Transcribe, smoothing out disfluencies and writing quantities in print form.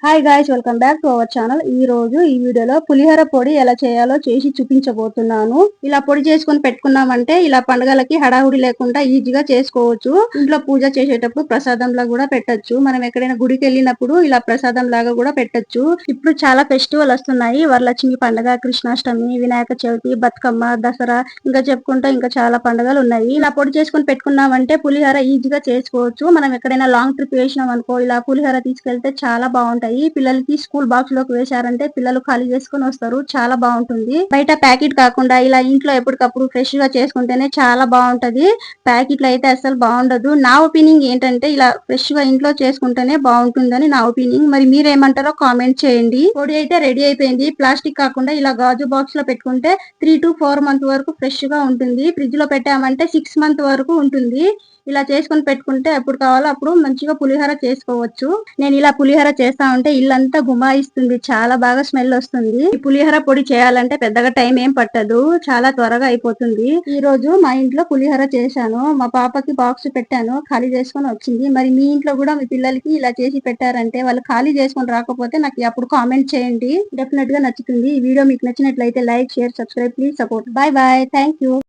Hi guys, welcome back to our channel. ఈ రోజు ఈ వీడియోలో పులిహోర పొడి ఎలా చేయాలో చేసి చూపించబోతున్నాను. ఇలా పొడి చేసుకుని పెట్టుకున్నామంటే ఇలా పండుగలకి హడాహుడి లేకుండా ఈజీగా చేసుకోవచ్చు. ఇంట్లో పూజ చేసేటప్పుడు ప్రసాదం లాగా కూడా పెట్టొచ్చు. మనం ఎక్కడైనా గుడికి వెళ్ళినప్పుడు ఇలా ప్రసాదం లాగా కూడా పెట్టొచ్చు. ఇప్పుడు చాలా ఫెస్టివల్ వస్తున్నాయి. వరలక్ష్మి పండుగ, కృష్ణాష్టమి, వినాయక చవితి, బతుకమ్మ, దసరా, ఇంకా చెప్పుకుంటే ఇంకా చాలా పండుగలు ఉన్నాయి. ఇలా పొడి చేసుకుని పెట్టుకున్నామంటే పులిహోర ఈజీగా చేసుకోవచ్చు. మనం ఎక్కడైనా లాంగ్ ట్రిప్ వేసినాం అనుకో, ఇలా పులిహోర తీసుకెళ్తే చాలా బాగుంటాయి. పిల్లలకి స్కూల్ బాక్స్ లోకి వేశారంటే పిల్లలు ఖాళీ చేసుకుని వస్తారు. చాలా బాగుంటుంది. బయట ప్యాకెట్ కాకుండా ఇలా ఇంట్లో ఎప్పటికప్పుడు ఫ్రెష్ గా చేసుకుంటేనే చాలా బాగుంటది. ప్యాకెట్లు అయితే అసలు బాగుండదు. నా ఒపీనియన్ ఏంటంటే ఇలా ఫ్రెష్ గా ఇంట్లో చేసుకుంటేనే బాగుంటుందని నా ఒపీనియన్. మరి మీరేమంటారో కామెంట్ చేయండి. పొడి అయితే రెడీ అయిపోయింది. ప్లాస్టిక్ కాకుండా ఇలా గాజు బాక్స్ లో పెట్టుకుంటే 3 to 4 months వరకు ఫ్రెష్ గా ఉంటుంది. ఫ్రిడ్జ్ లో పెట్టామంటే 6 months వరకు ఉంటుంది. ఇలా చేసుకుని పెట్టుకుంటే ఎప్పుడు కావాలో అప్పుడు మంచిగా పులిహోర చేసుకోవచ్చు. నేను ఇలా పులిహోర చేస్తా ఉంటే ఇల్లంతా గుమాయిస్తుంది. చాలా బాగా స్మెల్ వస్తుంది. ఈ పులిహోర పొడి చేయాలంటే పెద్దగా టైం ఏం పట్టదు. చాలా త్వరగా అయిపోతుంది. ఈ రోజు మా ఇంట్లో పులిహోర చేశాను. మా పాపకి బాక్స్ పెట్టాను. ఖాళీ చేసుకొని వచ్చింది. మరి మీ ఇంట్లో కూడా మీ పిల్లలకి ఇలా చేసి పెట్టారంటే వాళ్ళు ఖాళీ చేసుకొని రాకపోతే నాకు అప్పుడు కామెంట్ చేయండి. డెఫినెట్ గా నచ్చుతుంది. ఈ వీడియో మీకు నచ్చినట్లయితే like, share, subscribe, please support. Bye bye. Thank you.